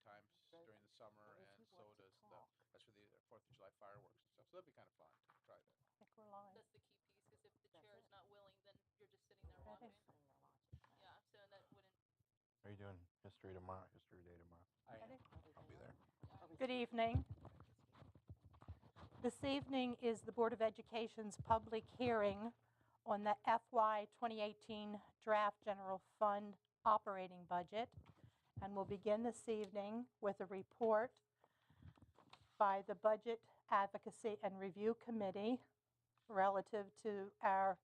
times during the summer, and so does that's for the Fourth of July fireworks and stuff. So that'd be kind of fun to try that. That's the key piece, because if the chair is not willing, then you're just sitting there watching. Yeah, so that wouldn't. Are you doing history tomorrow? History day tomorrow? I am. I'll be there. Yeah, Good evening. This evening is the Board of Education's public hearing on the FY 2018 Draft General Fund Operating Budget. And we'll begin this evening with a report by the Budget Advocacy and Review Committee relative to our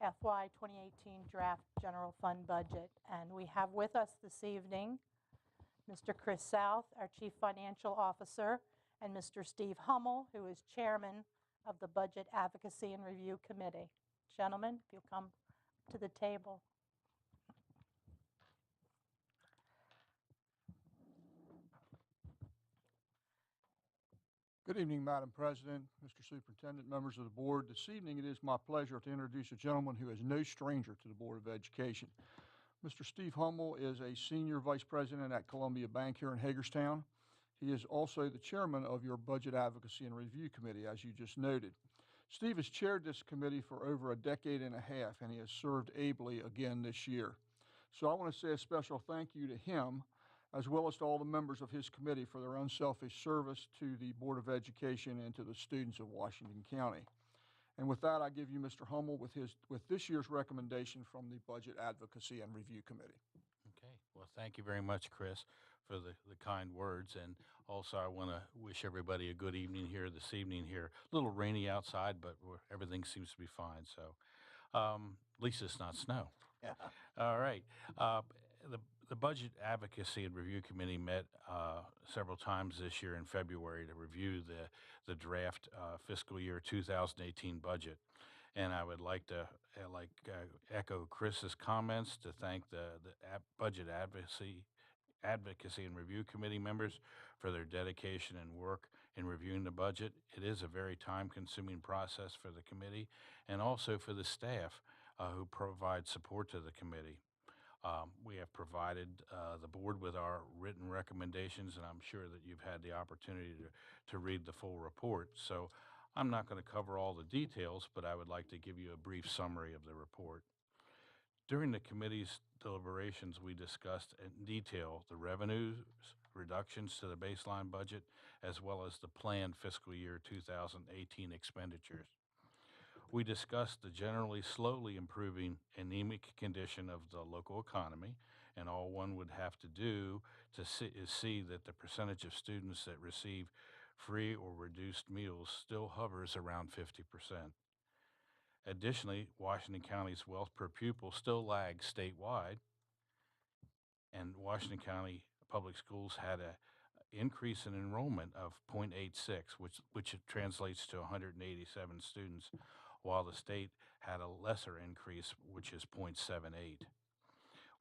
FY 2018 Draft General Fund Budget. And we have with us this evening Mr. Chris South, our Chief Financial Officer, and Mr. Steve Hummel, who is Chairman of the Budget Advocacy and Review Committee. Gentlemen, if you'll come to the table. Good evening, Madam President, Mr. Superintendent, members of the board. This evening, it is my pleasure to introduce a gentleman who is no stranger to the Board of Education. Mr. Steve Hummel is a Senior Vice President at Columbia Bank here in Hagerstown. He is also the Chairman of your Budget Advocacy and Review Committee, as you just noted. Steve has chaired this committee for over a decade and a half, and he has served ably again this year. So I want to say a special thank you to him, as well as to all the members of his committee for their unselfish service to the Board of Education and to the students of Washington County. And with that, I give you Mr. Hummel with this year's recommendation from the Budget Advocacy and Review Committee. Okay. Well, thank you very much, Chris, for the kind words. And also, I want to wish everybody a good evening here this evening here. A little rainy outside, but everything seems to be fine. So at least it's not snow. All right. The Budget Advocacy and Review Committee met several times this year in February to review the draft fiscal year 2018 budget. And I would like to echo Chris's comments to thank the Budget Advocacy and Review Committee members for their dedication and work in reviewing the budget. It is a very time-consuming process for the committee and also for the staff who provide support to the committee. We have provided the board with our written recommendations, and I'm sure that you've had the opportunity to read the full report. So I'm not going to cover all the details, but I would like to give you a brief summary of the report. During the committee's deliberations, we discussed in detail the revenues, reductions to the baseline budget, as well as the planned fiscal year 2018 expenditures. We discussed the generally slowly improving anemic condition of the local economy, and all one would have to do is see that the percentage of students that receive free or reduced meals still hovers around 50%. Additionally, Washington County's wealth per pupil still lags statewide, and Washington County Public Schools had an increase in enrollment of 0.86, which translates to 187 students, while the state had a lesser increase, which is 0.78.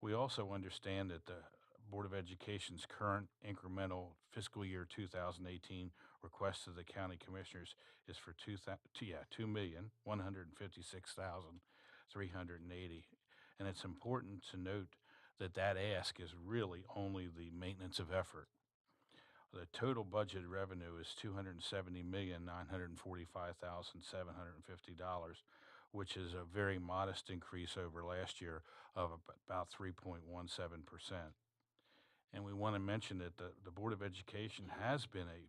We also understand that the Board of Education's current incremental fiscal year 2018 request to the county commissioners is for $2,156,380. And it's important to note that that ask is really only the maintenance of effort. The total budget revenue is $270,945,750, which is a very modest increase over last year of about 3.17%. And we want to mention that the Board of Education has been a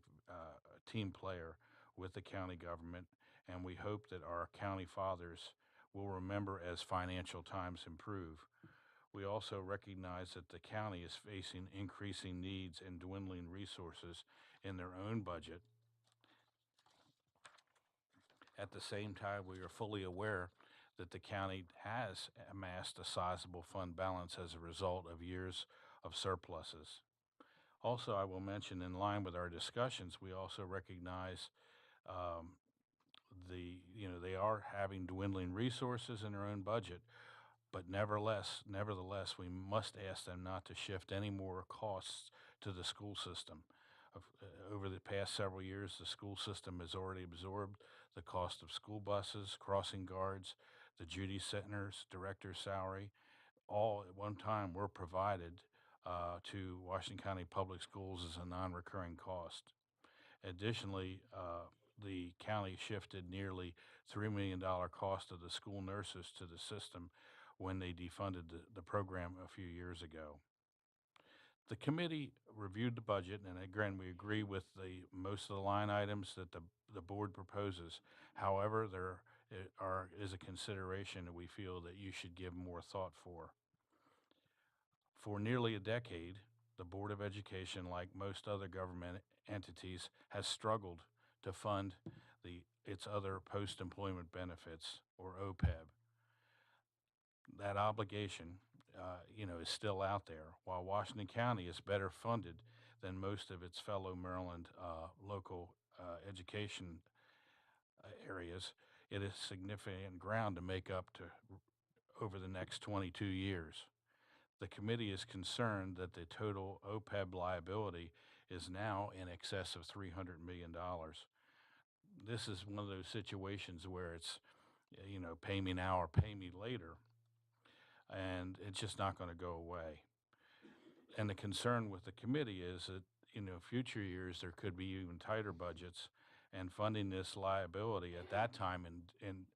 team player with the county government, and we hope that our county fathers will remember as financial times improve. We also recognize that the county is facing increasing needs and dwindling resources in their own budget. At the same time, we are fully aware that the county has amassed a sizable fund balance as a result of years of surpluses. Also, I will mention, in line with our discussions, we also recognize they are having dwindling resources in their own budget, but nevertheless, we must ask them not to shift any more costs to the school system. Over the past several years, the school system has already absorbed the cost of school buses, crossing guards, the Judy Center's director's salary. All at one time were provided to Washington County Public Schools as a non-recurring cost. Additionally, the county shifted nearly $3 million cost of the school nurses to the system when they defunded the program a few years ago. The committee reviewed the budget, and again, we agree with most of the line items that the board proposes. However, there is a consideration that we feel that you should give more thought for. For nearly a decade, the Board of Education, like most other government entities, has struggled to fund its other post-employment benefits, or OPEB. That obligation, is still out there. While Washington County is better funded than most of its fellow Maryland local education areas, it is significant ground to make up to over the next 22 years. The committee is concerned that the total OPEB liability is now in excess of $300 million. This is one of those situations where it's, pay me now or pay me later, and it's just not going to go away. And the concern with the committee is that, future years there could be even tighter budgets, and funding this liability at that time in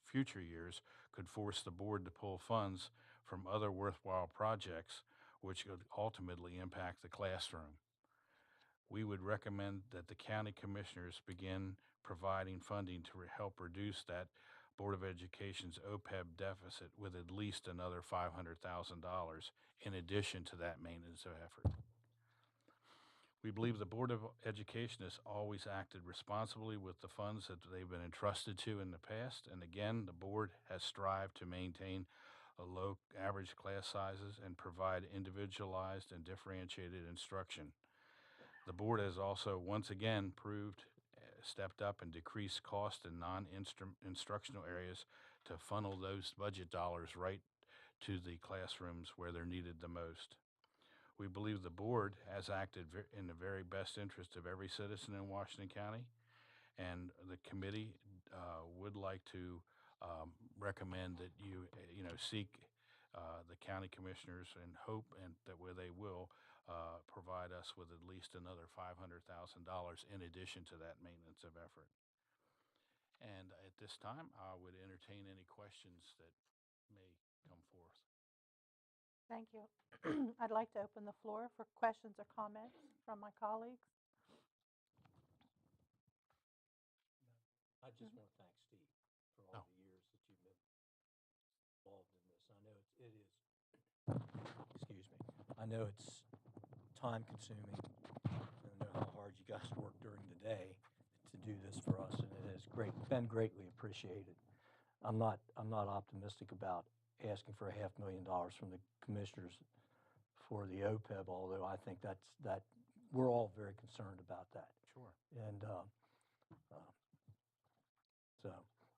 future years could force the board to pull funds from other worthwhile projects, which could ultimately impact the classroom. We would recommend that the county commissioners begin providing funding to help reduce that Board of Education's OPEB deficit with at least another $500,000 in addition to that maintenance effort. We believe the Board of Education has always acted responsibly with the funds that they've been entrusted to in the past, and again, the board has strived to maintain a low average class sizes and provide individualized and differentiated instruction. The board has also once again stepped up and decreased cost in non-instructional areas to funnel those budget dollars right to the classrooms where they're needed the most. We believe the board has acted in the very best interest of every citizen in Washington County, and the committee would like to recommend that you seek the county commissioners and hope and that where they will provide us with at least another $500,000 in addition to that maintenance of effort. And at this time, I would entertain any questions that may come forth. Thank you. I'd like to open the floor for questions or comments from my colleagues. I just want to thank Steve for all the years that you've been involved in this. I know it is, excuse me, I know it's time consuming. I know how hard you guys work during the day to do this for us, and it has been greatly appreciated. I'm not optimistic about asking for $500,000 from the commissioners for the OPEB, although I think that we're all very concerned about that. Sure. And so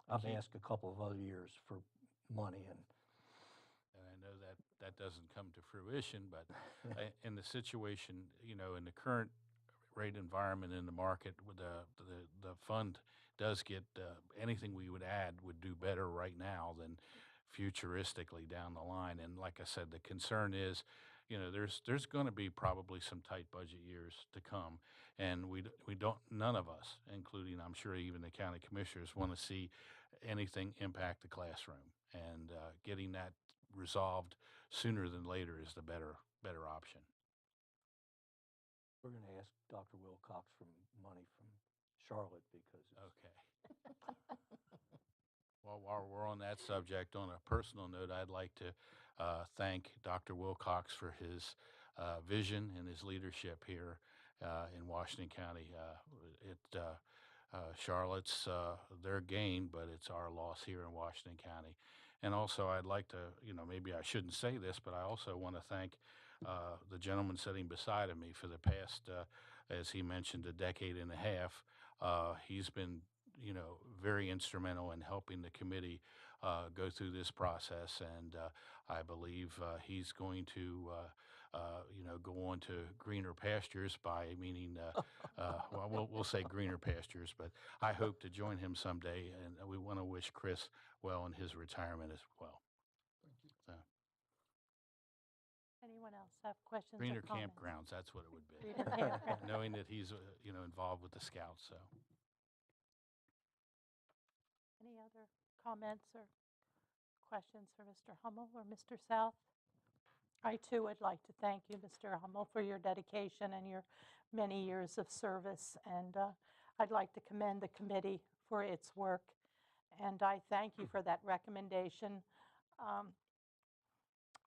I've asked a couple of other years for money, and I know that doesn't come to fruition, but in the situation, in the current rate environment in the market, with the fund does get anything we would add would do better right now than futuristically down the line. And like I said, the concern is, there's going to be probably some tight budget years to come, and we don't, none of us, including I'm sure even the county commissioners, want to see anything impact the classroom. And getting that resolved sooner than later is the better option. we're going to ask Dr. Wilcox for money from Charlotte because Okay. Well, while we're on that subject, on a personal note, I'd like to thank Dr. Wilcox for his vision and his leadership here in Washington County. Charlotte's their gain, but it's our loss here in Washington County. And also, I'd like to, maybe I shouldn't say this, but I also want to thank the gentleman sitting beside of me for the past, as he mentioned, a decade and a half. He's been very instrumental in helping the committee go through this process, and I believe he's going to, go on to greener pastures by meaning, well, we'll say greener pastures, but I hope to join him someday, and we want to wish Chris well in his retirement as well. Anyone else? else have questions or Greener comments? campgrounds, that's what it would be. Greener campground. Knowing that he's, involved with the scouts, so. Any other comments or questions for Mr. Hummel or Mr. South? I too would like to thank you, Mr. Hummel, for your dedication and your many years of service. And I'd like to commend the committee for its work. And I thank you for that recommendation.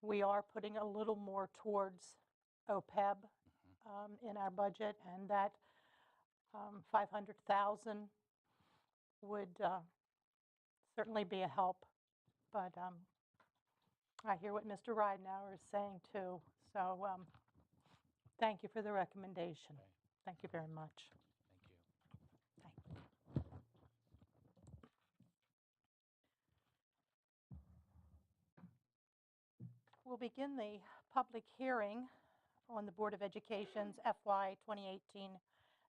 We are putting a little more towards OPEB in our budget, and that 500,000 would certainly be a help. But I hear what Mr. Ridenhour is saying too. So thank you for the recommendation. Okay. Thank you very much. Thank you. We'll begin the public hearing on the Board of Education's FY 2018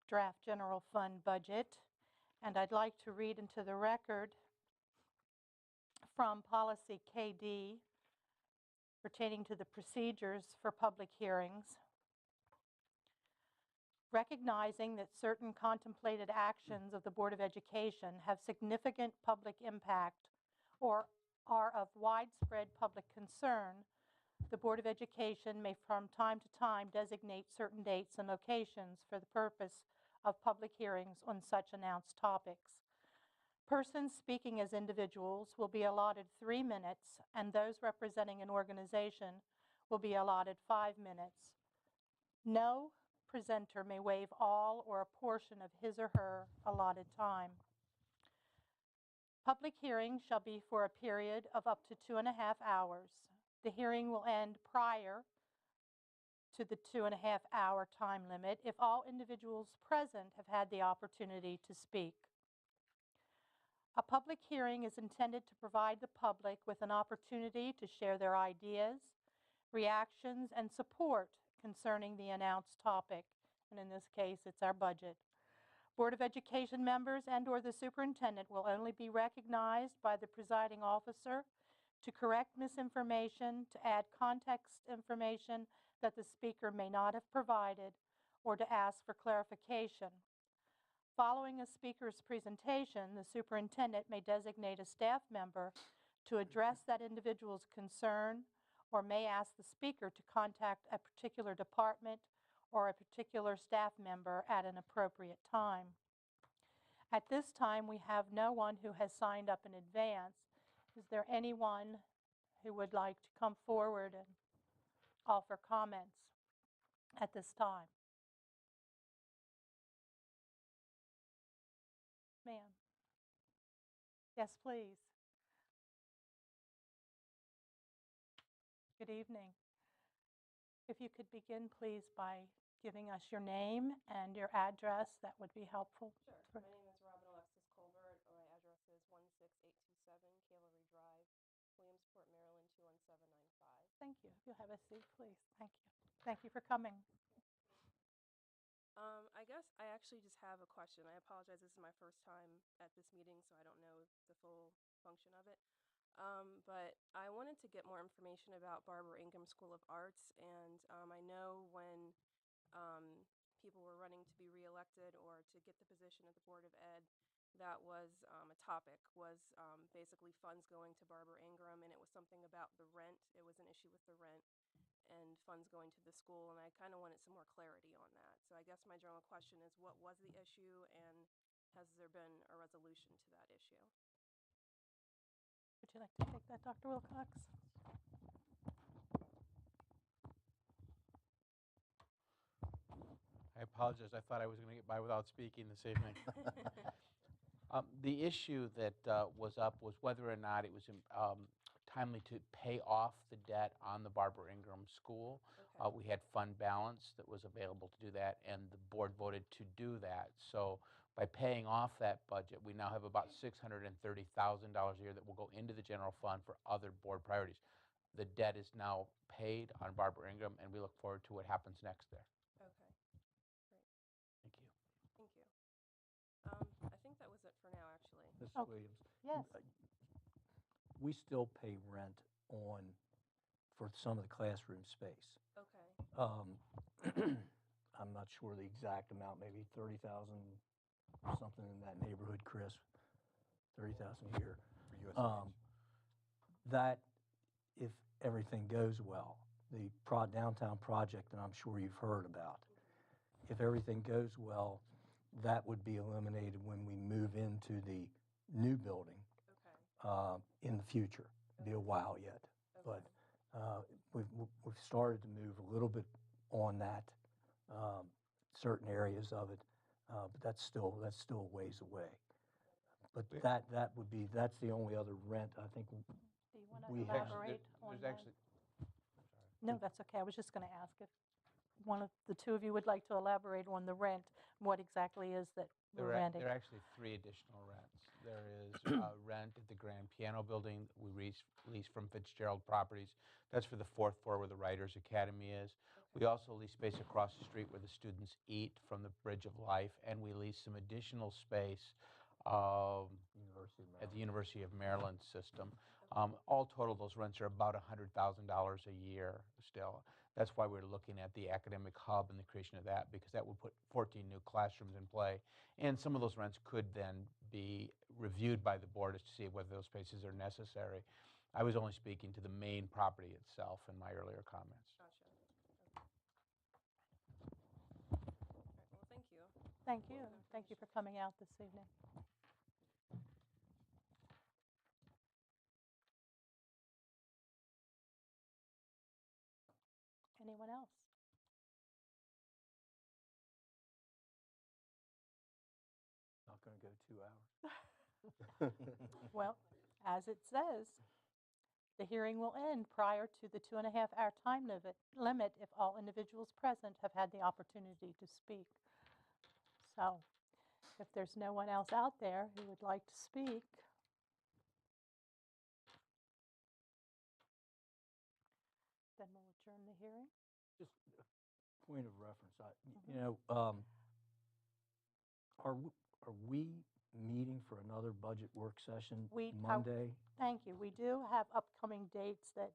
Draft General Fund Budget. And I'd like to read into the record from Policy KD pertaining to the procedures for public hearings. Recognizing that certain contemplated actions of the Board of Education have significant public impact or are of widespread public concern, the Board of Education may from time to time designate certain dates and locations for the purpose of public hearings on such announced topics. Persons speaking as individuals will be allotted 3 minutes, and those representing an organization will be allotted 5 minutes. No presenter may waive all or a portion of his or her allotted time. Public hearings shall be for a period of up to 2.5 hours. The hearing will end prior to the 2.5-hour time limit if all individuals present have had the opportunity to speak. A public hearing is intended to provide the public with an opportunity to share their ideas, reactions, and support concerning the announced topic, and in this case, it's our budget. Board of Education members and/or the superintendent will only be recognized by the presiding officer to correct misinformation, to add context information that the speaker may not have provided, or to ask for clarification. Following a speaker's presentation, the superintendent may designate a staff member to address that individual's concern, or may ask the speaker to contact a particular department or a particular staff member at an appropriate time. At this time, we have no one who has signed up in advance. Is there anyone who would like to come forward and offer comments at this time? Ma'am. Yes, please. Good evening. If you could begin, please, by giving us your name and your address, that would be helpful. Sure. My name is Robin Alexis Colbert. My address is 16827 Cavalry Drive, Williamsport, Maryland 21795. Thank you. If you'll have a seat, please. Thank you. Thank you for coming. I guess I actually just have a question. I apologize. This is my first time at this meeting, so I don't know the full function of it. But I wanted to get more information about Barbara Ingram School of Arts, and I know when people were running to be reelected or to get the position at the Board of Ed, that was a topic, was basically funds going to Barbara Ingram, and it was something about the rent. It was an issue with the rent and funds going to the school, and I kind of wanted some more clarity on that. So I guess my general question is, what was the issue, and has there been a resolution to that issue? Would you like to take that, Dr. Wilcox? I apologize. I thought I was going to get by without speaking this evening. The issue that was up was whether or not it was timely to pay off the debt on the Barbara Ingram School. Okay. We had fund balance that was available to do that, and the board voted to do that. So by paying off that budget, we now have about $630,000 a year that will go into the general fund for other board priorities. The debt is now paid on Barbara Ingram, and we look forward to what happens next there. Okay, great. Thank you. Thank you. I think that was it for now, actually. Mrs. Oh, Williams? yes. We still pay rent on for some of the classroom space. Okay. I'm not sure the exact amount, maybe 30,000, something in that neighborhood, Chris, 30,000 a year. For USDA. That, if everything goes well, the downtown project that I'm sure you've heard about, if everything goes well, that would be eliminated when we move into the new building Okay. in the future. It'll be a while yet, but we've started to move a little bit on that, certain areas of it, but that's still a ways away. But that's the only other rent I think. Do you want We to have- elaborate on There's that? actually, No, that's okay. I was just going to ask if one of the two of you would like to elaborate on the rent, what exactly is that we're renting. there are actually 3 additional rents. There is rent at the Grand Piano Building that we lease from Fitzgerald Properties. That's for the 4th floor where the Writers Academy is. We also lease space across the street where the students eat from the Bridge of Life, and we lease some additional space at the University of Maryland system. All total, those rents are about $100,000 a year still. That's why we're looking at the academic hub and the creation of that, because that would put 14 new classrooms in play. And some of those rents could then be reviewed by the board as to see whether those spaces are necessary. I was only speaking to the main property itself in my earlier comments. Gotcha. Okay. All right. Well, thank you. Thank you. Thank you for coming out this evening. Anyone else? Not going to go 2 hours. Well, as it says, the hearing will end prior to the 2.5-hour time limit if all individuals present have had the opportunity to speak. So if there's no one else out there who would like to speak, then we'll adjourn the hearing. Just a point of reference, Mhm. are we meeting for another budget work session We- Monday? Thank you. We do have upcoming dates that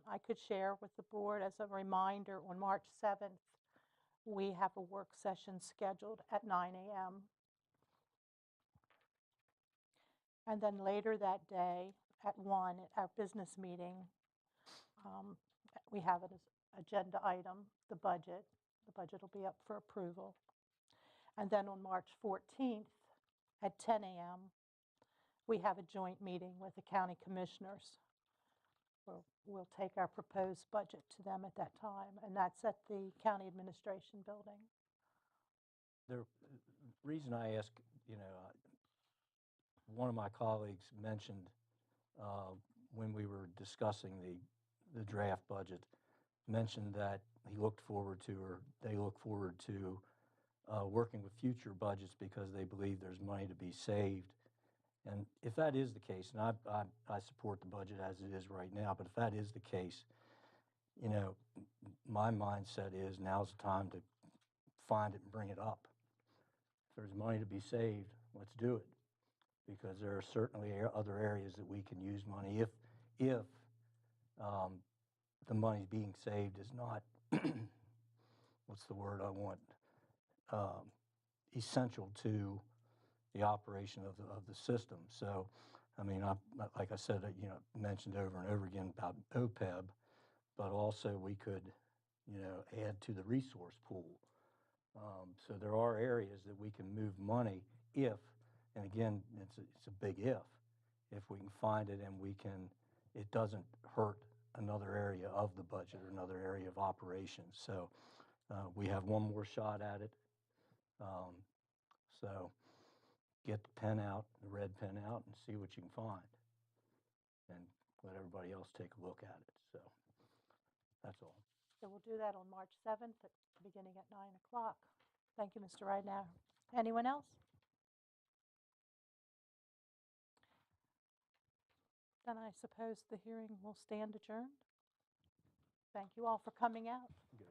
I could share with the board as a reminder. On March 7th, we have a work session scheduled at 9 a.m. And then later that day at 1, at our business meeting, we have it as agenda item, the budget. The budget will be up for approval. And then on March 14th at 10 a.m., we have a joint meeting with the county commissioners. We'll take our proposed budget to them at that time, and that's at the county administration building. The reason I ask, one of my colleagues mentioned when we were discussing the draft budget, mentioned that he looked forward to, or they look forward to, working with future budgets because they believe there's money to be saved. And if that is the case, and I support the budget as it is right now, but if that is the case, my mindset is now's the time to find it and bring it up. If there's money to be saved, let's do it. Because there are certainly other areas that we can use money if the money being saved is not, what's the word I want, essential to the operation of the system. So, I mean, like I said, mentioned over and over again about OPEB, but also we could, add to the resource pool. So there are areas that we can move money if, and again, it's a big if we can find it and it doesn't hurt another area of the budget or another area of operations. So we have one more shot at it. So get the pen out, the red pen out, and see what you can find. And let everybody else take a look at it. So that's all. So we'll do that on March 7th, beginning at 9 o'clock. Thank you, Mr. Ridenhour. Anyone else? Then I suppose the hearing will stand adjourned. Thank you all for coming out. Go